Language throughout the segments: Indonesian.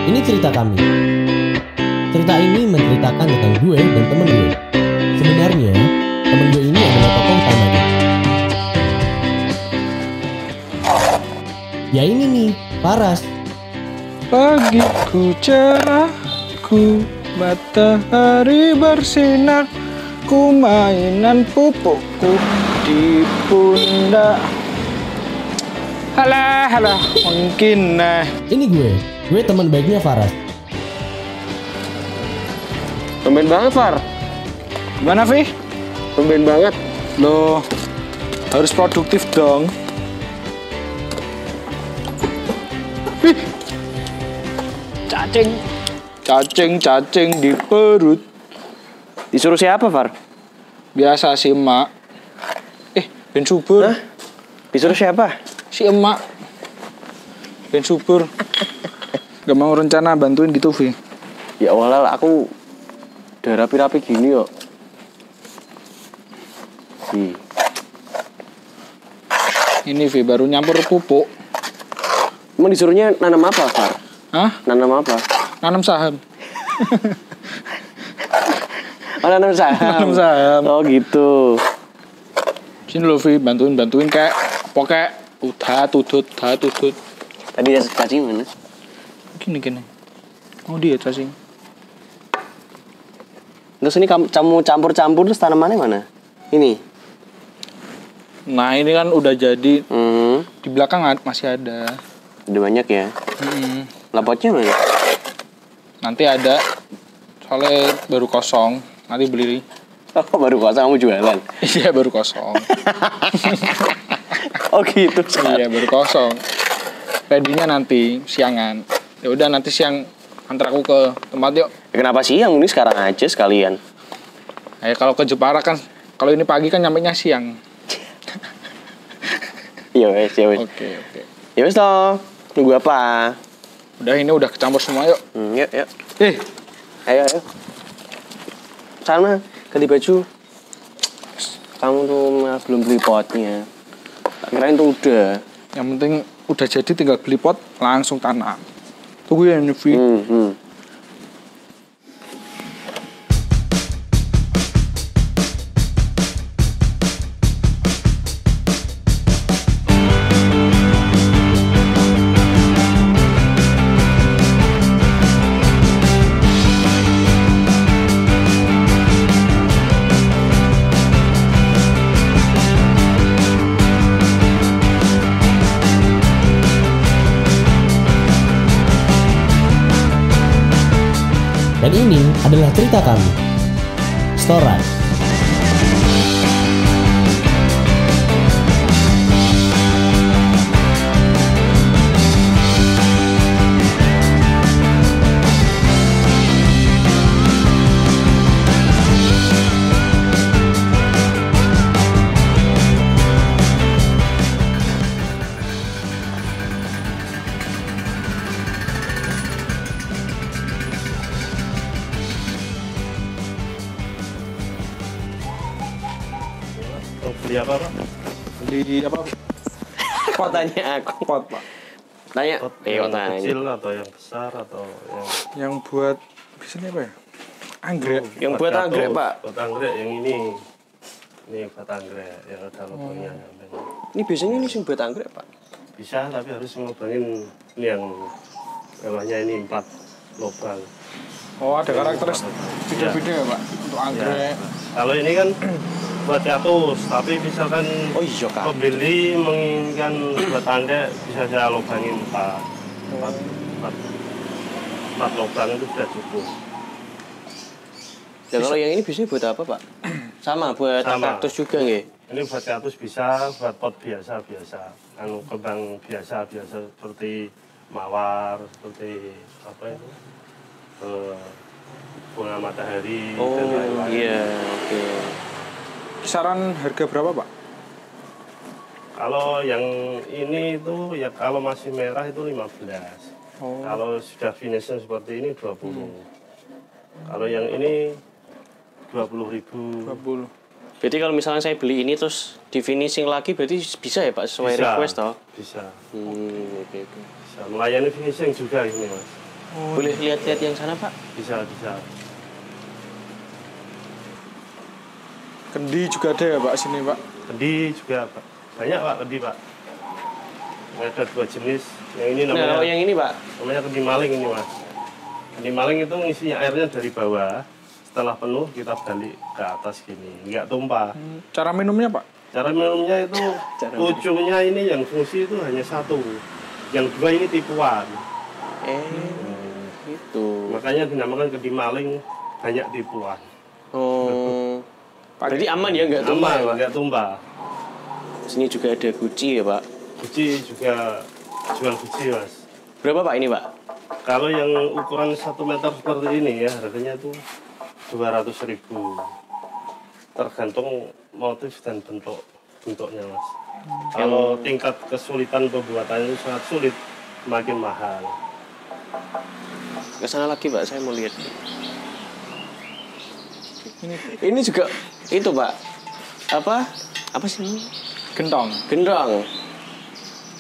Ini cerita kami. Cerita ini menceritakan tentang gue dan temen gue. Sebenarnya, temen gue ini adalah tokoh utamanya. Ya ini nih, Paras. Pagiku cerahku, matahari bersinar, ku mainan pupukku di pundak. Halah, mungkin Ini gue teman baiknya Faras. Tumben banget, Far. gimana, Vi? Tumben banget. Loh, harus produktif dong. Wih, cacing di perut. Disuruh siapa, Far? Biasa si emak. Ben subur. Hah? Disuruh siapa? Si emak. Ben subur. Gak mau rencana bantuin gitu, Vi. Ya Allah, aku udah rapi-rapi gini kok. Ini, Vi, baru nyampur pupuk. Emang disuruhnya nanam apa, Far? Hah? Nanam apa? Nanam saham. Oh, nanam saham. Nanam saham. Oh, gitu. Sini lo, Vi, bantuin kayak pokoknya udah tutut. Tadi cacing mana? Gini. Oh, dia cacing. Terus ini kamu campur-campur terus tanamannya mana? Ini. Nah, ini kan udah jadi. Hmm. Di belakang masih ada. Udah banyak ya. Lapotnya mana? Nanti ada. Soalnya baru kosong. Nanti beli. Oh, baru kosong kamu jualan. Iya, baru kosong. Oh, gitu. Iya, baru kosong. Pedinya nanti siangan. Ya udah, nanti siang antar aku ke tempat yuk. Ya, kenapa sih yang ini sekarang aja sekalian? Ya kalau ke Jepara kan, kalau ini pagi kan nyampenya siang. Iya wes. Oke. Ya wes toh. Nunggu apa? Udah, ini udah kecampur semua yuk. Yuk. Ayo. Ayo. Sana, ganti baju. Kamu tuh belum beli potnya. Tak kirain tuh udah. Yang penting udah jadi, tinggal beli pot, langsung tanam. Tunggu ya, Nevi. Dan ini adalah cerita kami. Story. Beli apa, Pak? Beli apa? Kok tanya aku? Pot, Pak. Tanya. Pot yang Tanya. kecil atau yang besar atau yang Yang buat biasanya apa ya? Anggrek. Yang buat gato, anggrek, Pak. Buat anggrek yang ini. Ini buat anggrek yang ada lubangnya. Ini biasanya ini sih buat anggrek, Pak. Bisa, tapi harus ngelubangin ini yang bawahnya ini 4 lubang. Oh, ada karakteristik beda-beda ya, Pak, untuk anggrek. Kalau ini kan buat katus, tapi misalkan Oh iya, Kak. pembeli menginginkan buat anggrek, bisa saya lubangin 4 lubang itu sudah cukup. Ya kalau yang ini biasanya buat apa, Pak? Sama buat Sama. kaktus juga nggih? Ini buat kaktus bisa, buat pot biasa. Kembang biasa seperti mawar, seperti apa itu? Bunga matahari Oh dan lain-lain. iya, oke. Kisaran harga berapa, Pak? Kalau yang ini itu ya kalau masih merah itu 15. Oh. Kalau sudah finishnya seperti ini 20. Kalau yang ini 20.000. 20. Jadi kalau misalnya saya beli ini terus di finishing lagi berarti bisa ya, Pak, sesuai Bisa. request toh? Bisa. Oke. Bisa melayani finishing juga ini, Mas. Boleh lihat-lihat yang sana, Pak? Bisa, bisa. Kendi juga ada ya Pak sini Pak? Kendi juga, Pak. Banyak, Pak, kendi, Pak. Ada 2 jenis. Yang ini Nah, namanya, kalau yang ini, Pak? namanya kendi maling ini, Mas. Kendi maling itu ngisinya airnya dari bawah. Setelah penuh kita balik ke atas gini, nggak tumpah. Cara minumnya Pak? Cara minumnya itu pucungnya ini yang fungsi itu hanya 1. Yang 2 ini tipuan. Gitu. Makanya dinamakan kendi maling, banyak tipuan. Oh. Berarti aman ya, nggak tumpah Aman, ya, Pak? nggak tumpah. Sini juga ada guci ya, Pak? Guci juga jual guci, Mas. Berapa, Pak, ini, Pak? Kalau yang ukuran 1 meter seperti ini ya, harganya tuh 200.000. Tergantung motif dan bentuknya, Mas. Kalau tingkat kesulitan pembuatannya itu sangat sulit, makin mahal. Ke sana lagi, Pak, saya mau lihat. Ini juga itu, Pak. Apa sih ini? Gentong. Gendong.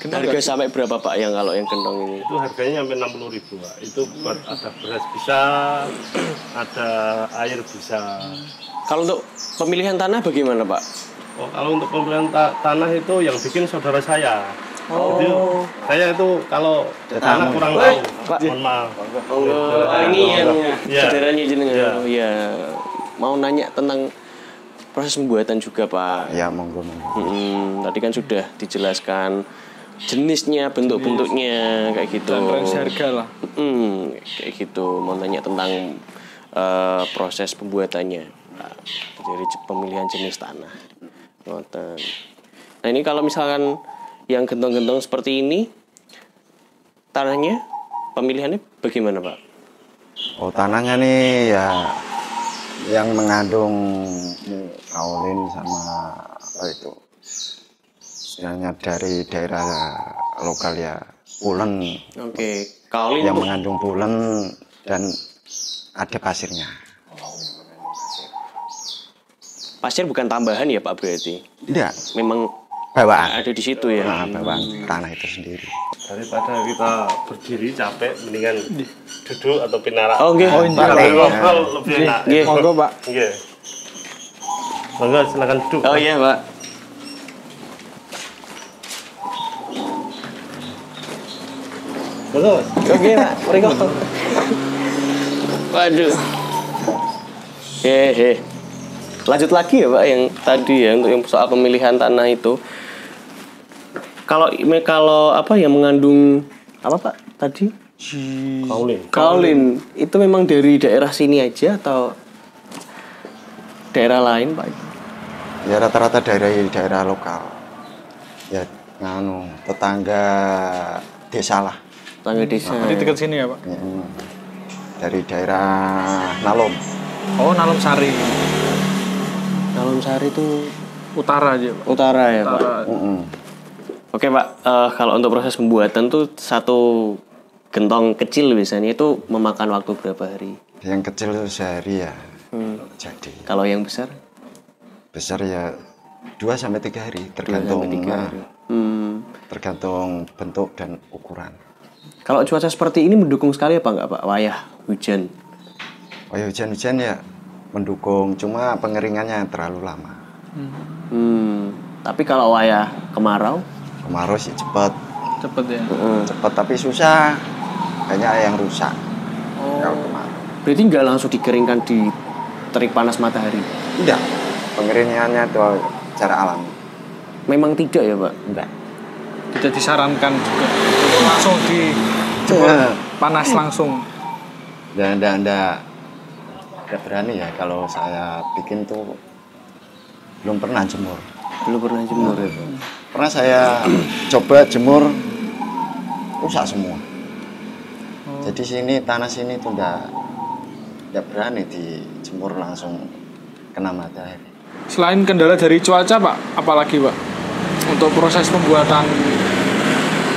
Gentong Harga nggak? sampai berapa, Pak, yang kalau yang gendong ini? Itu harganya sampai 60.000, Pak. Itu buat ada beras bisa, ada air bisa. Kalau untuk pemilihan tanah bagaimana, Pak? Oh, kalau untuk pembelian tanah itu yang bikin saudara saya. Jadi, saya itu kalau tanah kurang tahu. Pak. Mohon maaf. Ini yang Iya. saudaranya jenengan. Iya. Oh, iya. Mau nanya tentang proses pembuatan juga, Pak. Ya monggo. Tadi kan sudah dijelaskan jenisnya, bentuk-bentuknya kayak gitu. Dan range harga lah. Kayak gitu. Mau nanya tentang proses pembuatannya. Nah, dari pemilihan jenis tanah. Ngoten. Nah, ini kalau misalkan yang gentong-gentong seperti ini, tanahnya pemilihannya bagaimana, Pak? Oh tanahnya nih ya yang mengandung kaolin sama apa itu istilahnya dari daerah lokal ya pulen Oke, kaolin yang tuh mengandung pulen dan ada pasirnya. pasir bukan tambahan ya, Pak, berarti? Tidak, Memang bawaan. ada di situ ya. Bawaan tanah itu sendiri. Daripada kita berdiri capek, mendingan duduk atau pinarak. Oh, nggih. Kalau ngobrol lebih enak. Nggih. Monggo Pak. Nggih. Monggo silakan duduk. Oh iya, Pak. Monggo. Oke, Pak. Monggo. Waduh. Hehe. Lanjut lagi ya, Pak, yang tadi ya untuk yang soal pemilihan tanah itu. Kalau apa yang mengandung apa, Pak, tadi? Kaulin. Kaolin itu memang dari daerah sini aja atau daerah lain, Pak? Ya rata-rata dari daerah lokal. Ya tetangga desa lah. Tetangga desa. Di dekat sini ya Pak? Ya, dari daerah Nalom. Oh Nalom Sari. Nalom Sari itu Utara aja Pak. utara ya, Pak. Utara. Oke, Pak, kalau untuk proses pembuatan tuh satu gentong kecil biasanya itu memakan waktu berapa hari? Yang kecil sehari ya. Jadi Kalau yang besar? besar ya 2-3 hari tergantung 3 hari. tergantung bentuk dan ukuran. Kalau cuaca seperti ini mendukung sekali apa enggak, Pak? Wayah hujan. Oh ya hujan-hujan ya mendukung, cuma pengeringannya terlalu lama. Tapi kalau wayah kemarau? Kemarau sih cepat, Cepet ya. cepat tapi susah, banyak yang rusak. Kalau kemarau. Berarti nggak langsung dikeringkan di terik panas matahari? Tidak, pengeringannya itu cara alami. Memang tidak ya, Pak? Enggak. Tidak disarankan juga. Itu langsung di panas langsung. Dan enggak berani ya kalau saya bikin tuh belum pernah jemur. Belum pernah jemur ya, Pak? Pernah saya coba jemur rusak semua. Jadi sini tanah sini tuh enggak berani dijemur langsung kena matahari. Selain kendala dari cuaca Pak, apalagi Pak? Untuk proses pembuatan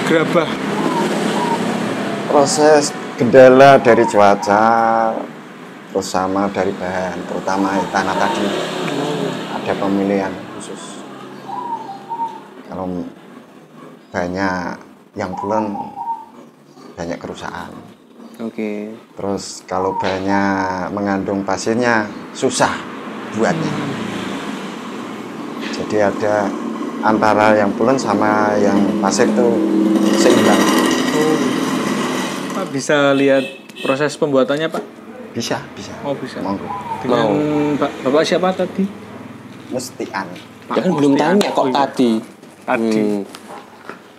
gerabah. Proses kendala dari cuaca terus sama dari bahan, terutama tanah tadi ada pemilihan khusus. Kalau banyak yang bulan banyak kerusakan. Oke. Terus kalau banyak mengandung pasirnya susah buatnya. Jadi ada antara yang pulen sama yang pasir tuh seimbang. Pak bisa lihat proses pembuatannya Pak? Bisa. Oh bisa. Monggo. Dengan Bapak siapa tadi? Mestian. Ya kan belum tanya kok tadi. Tadi.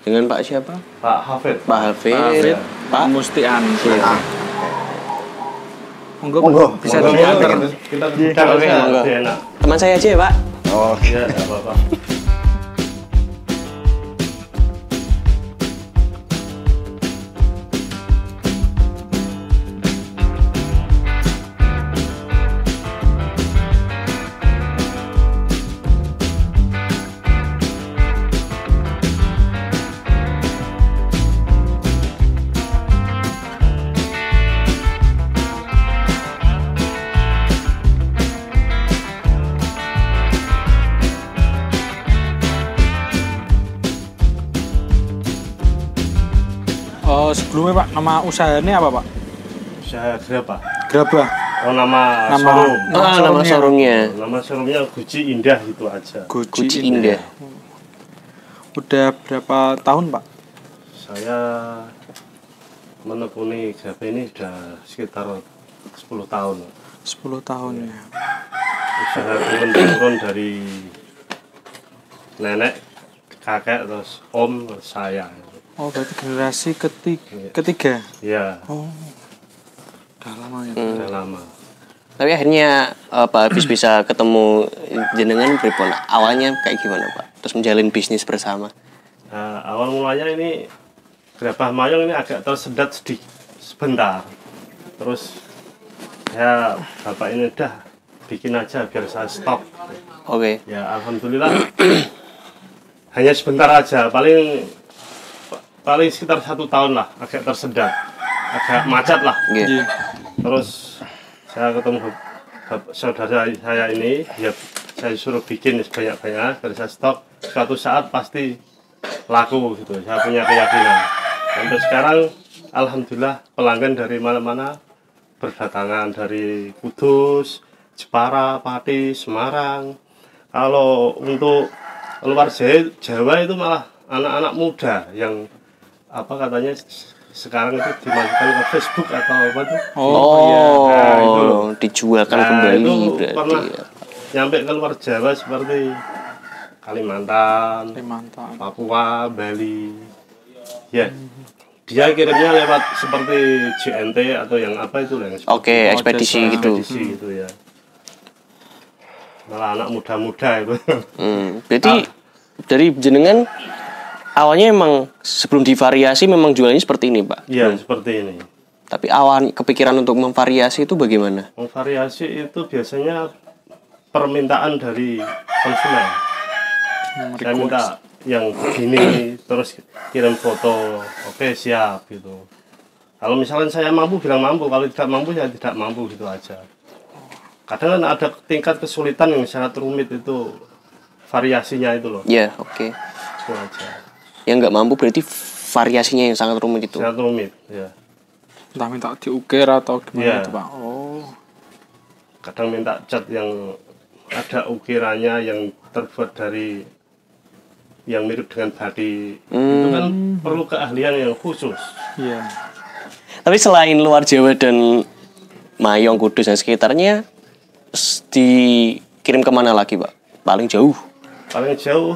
Dengan Pak siapa? Pak Hafid. Pak Hafid. Pak Mustian. Monggo Monggo. bisa Monggo. diantar. Kita buka Oke, aja, monggo. lebih enak. Teman saya aja ya, Pak. Oh, Iya, nggak apa-apa. Sebelumnya Pak, nama usahanya apa Pak? Usaha berapa? Gerabah. Oh, nama Nama- showroom. Nama showroomnya. showroomnya. Nama showroomnya Guci Indah gitu aja. Guci Indah. Udah berapa tahun Pak? Saya menekuni gerabah ini sudah sekitar 10 tahun. 10 tahun ya. Usaha turun-turun dari nenek, kakek, terus om, terus saya. Oh berarti generasi ketiga. Ya, Udah lama ya. sudah lama. Tapi akhirnya Pak Habis bisa ketemu jenengan pripun? Awalnya kayak gimana, Pak? Terus menjalin bisnis bersama. Nah, awal mulanya ini gerabah mayong ini agak tersendat sebentar. Terus ya bapak ini udah bikin aja biar saya stop. Oke. Ya alhamdulillah hanya sebentar aja, paling sekitar 1 tahun lah, agak tersendat, agak macet lah. Iya. Terus saya ketemu saudara saya ini, ya saya suruh bikin sebanyak-banyak, biar saya stop. Suatu saat pasti laku gitu, saya punya keyakinan. Sampai sekarang alhamdulillah pelanggan dari mana-mana berdatangan, dari Kudus, Jepara, Pati, Semarang. Kalau untuk luar Jawa itu malah anak-anak muda yang apa katanya sekarang itu dimasukkan ke Facebook atau apa tuh. Oh, Nah, itu loh. dijualkan Nah, kembali itu berarti. pernah ya. nyampe ke luar Jawa seperti Kalimantan, Kalimantan. Papua, Bali. Ya, dia kirimnya lewat seperti JNT atau yang apa itu yang Oke, ekspedisi gitu. ekspedisi gitu ya. Malah anak muda-muda itu. Berarti dari jenengan awalnya emang sebelum divariasi memang jualannya seperti ini, Pak. Iya, seperti ini. Tapi awal kepikiran untuk memvariasi itu bagaimana? Variasi itu biasanya permintaan dari konsumen. Saya minta yang begini, terus kirim foto, oke siap gitu. Kalau misalkan saya mampu bilang mampu, kalau tidak mampu ya tidak mampu gitu aja. Kadang kan ada tingkat kesulitan yang sangat rumit itu variasinya itu loh, Ya, oke. itu aja. Yang nggak mampu berarti variasinya yang sangat rumit itu. Sangat rumit, ya. Entah minta diukir atau gimana Iya. itu Pak. Oh. Kadang minta cat yang ada ukirannya yang terbuat dari yang mirip dengan batik. Itu kan perlu keahlian yang khusus. Iya. Tapi selain luar Jawa dan Mayong, Kudus dan sekitarnya, dikirim kemana lagi, Pak? Paling jauh? Paling jauh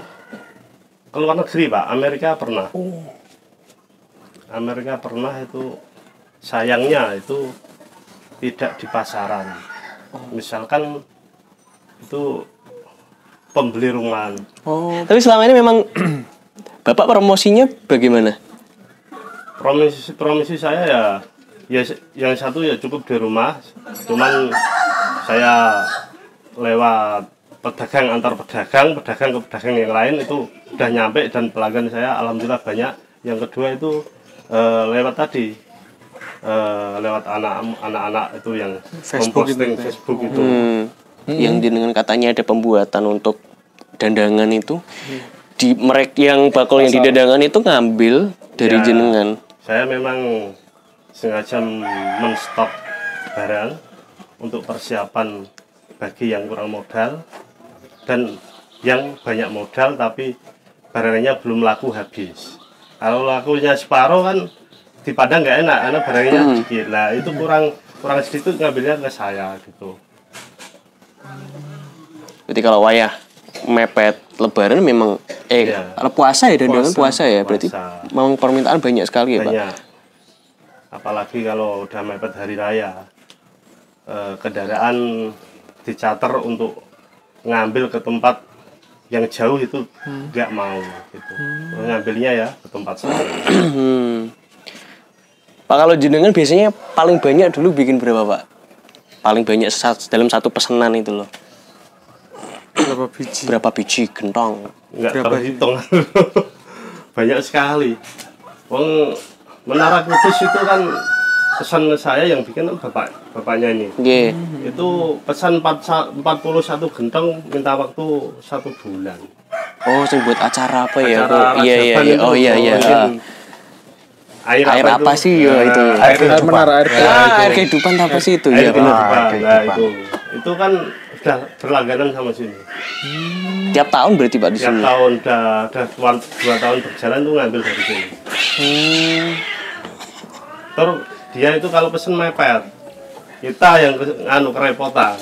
ke luar negeri, Pak. Amerika pernah. Amerika pernah itu, sayangnya itu tidak di pasaran. Misalkan itu pembeli rumahan. Oh, Tapi selama ini memang Bapak promosinya bagaimana? Promisi saya ya yang satu ya cukup di rumah, cuman saya lewat pedagang antar pedagang ke pedagang yang lain itu udah nyampe dan pelanggan saya alhamdulillah banyak. Yang kedua itu lewat tadi lewat anak-anak itu yang Facebook memposting itu. Facebook itu. Yang dengan katanya ada pembuatan untuk dandangan itu, di mereka yang bakal yang didandangan itu ngambil dari Ya. jenengan. Saya memang sengaja menstok barang untuk persiapan bagi yang kurang modal dan yang banyak modal tapi barangnya belum laku habis. Kalau lakunya separuh kan di Padang nggak enak karena barangnya sedikit. Nah itu kurang sedikit ngambilnya ke saya gitu. Berarti kalau wayah mepet Lebaran memang kalau puasa ya dan puasa ya berarti memang permintaan banyak sekali ya Pak. Banyak. Apalagi kalau udah mepet hari raya, kendaraan dicater untuk ngambil ke tempat yang jauh itu nggak mau gitu. Ngambilnya ya ke tempat saya. Pak, kalau jenengan biasanya paling banyak dulu bikin berapa Pak? Paling banyak dalam satu pesanan itu loh. Berapa biji gentong? Nggak terhitung. Banyak sekali. Wong Menara Kudus itu kan pesan saya yang bikin bapaknya ini. Yeah. Itu pesan 41 gentong minta waktu 1 bulan. Oh, yang buat acara apa ya? Iya. Oh iya. Air apa sih ya itu? Air menara Air kehidupan apa sih itu? Air Ya, kehidupan. Nah, itu kan sudah berlangganan sama sini. tiap tahun berarti Pak di Tiap sini. tahun udah 2 tahun berjalan tuh ngambil dari sini. Terus dia itu kalau pesen mepet, kita yang kerepotan.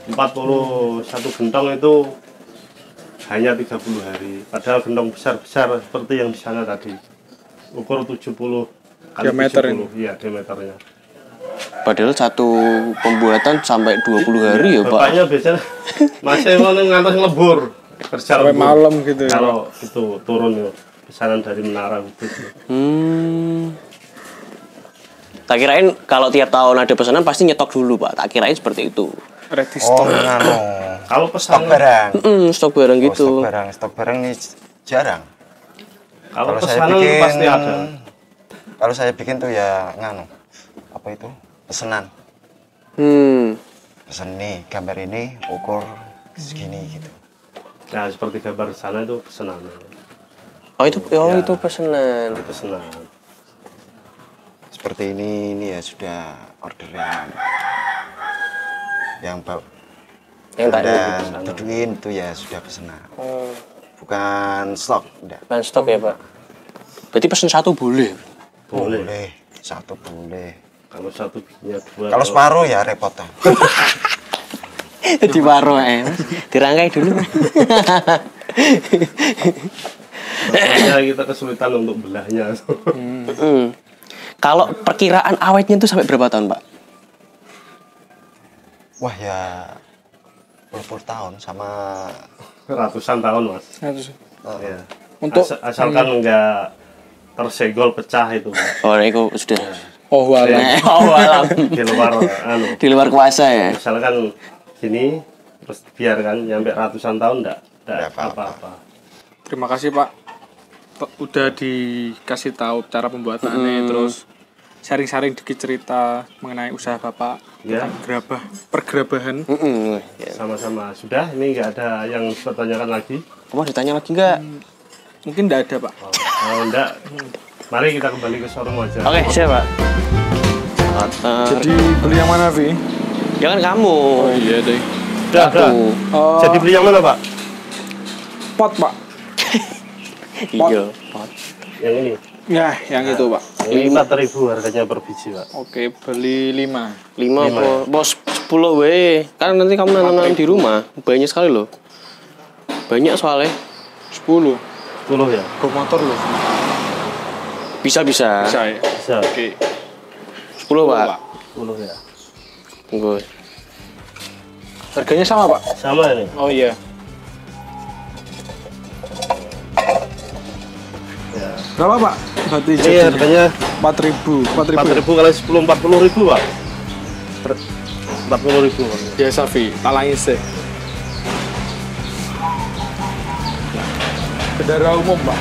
41 gentong itu hanya 30 hari. Padahal gentong besar-besar seperti yang di sana tadi. Ukur 70 kali Diameter 70. Iya, diameternya. Padahal satu pembuatan sampai 20 hari ya Pak. Bapaknya biasanya masih ngantos ngelebur. Kerja sampai lembur. malam gitu ya. Kalau itu turun ya, pesanan dari Menara Kudus. Tak kirain kalau tiap tahun ada pesanan pasti nyetok dulu Pak. Tak kirain seperti itu. Ready Oh, stock. Kalau stok pesanan barang. Stok barang gitu. Stok barang ini jarang. Kalau Kalau saya pesanan bikin, pasti ada. kalau saya bikin tuh ya apa itu pesanan. Pesan nih gambar ini ukur segini gitu. Nah, seperti gambar sana itu pesanan. Oh itu itu pesanan. Pesanan. Seperti ini ya sudah orderan. Yang Yang tadi dan tuduin itu ya sudah pesanan. Bukan stok, enggak. bukan stok ya Pak. Berarti pesan satu boleh. Boleh. Satu boleh. Kalau satu bikinnya 2. Kalau separuh ya repotan. Di waro dirangkai dulu. Makanya kita kesulitan untuk belahnya. Kalau perkiraan awetnya itu sampai berapa tahun Pak? Wah ya puluh tahun sama Ratusan tahun, Mas. Ya. Untuk asalkan enggak tersenggol pecah itu. Oh itu sudah. oh walah. Alam. Di luar Di luar kuasa ya. misalkan gini terus biarkan nyampe ratusan tahun enggak apa-apa. Terima kasih Pak. Udah dikasih tahu cara pembuatannya, terus sharing-sharing dikit cerita mengenai usaha Bapak Ya. tentang pergerabahan. Sama-sama. Sudah, ini enggak ada yang bertanyakan lagi. Kamu ditanya lagi nggak? Mungkin enggak ada Pak. Kalau enggak, mari kita kembali ke showroom aja. Oke, siap Pak. Jadi beli yang mana Vi? Jangan kamu. Oh iya deh. Udah. Aku. Jadi beli yang mana, Pak? Pot Pak. Iya. Yang ini. Ya yang itu Pak. Ini 4.000 harganya per biji, Pak. Oke, beli 5. 5 apa? Bos 10 weh. Kan nanti kamu nanam di rumah. Banyak sekali loh. Banyak soalnya. 10. 10 ya? Bawa motor loh. Bisa. Bisa ya? Bisa. Oke. 10 Pak. 10 ya. Tunggu. Harganya sama Pak? Sama ini. Oh iya. Ya. Berapa Pak? Berarti Ini jadinya harganya 4.000. 4.000 kali 10 40.000, Pak. 40.000, Pak. Biasa Vi, talangin sih. Kendaraan umum Pak.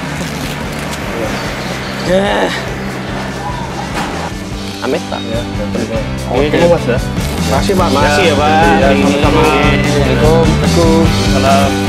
Ya. Amit Pak. Ya, Oke. Mas ya. Makasih Pak. Makasih ya Pak. Ya, Ini. sama-sama. Assalamualaikum. Salam.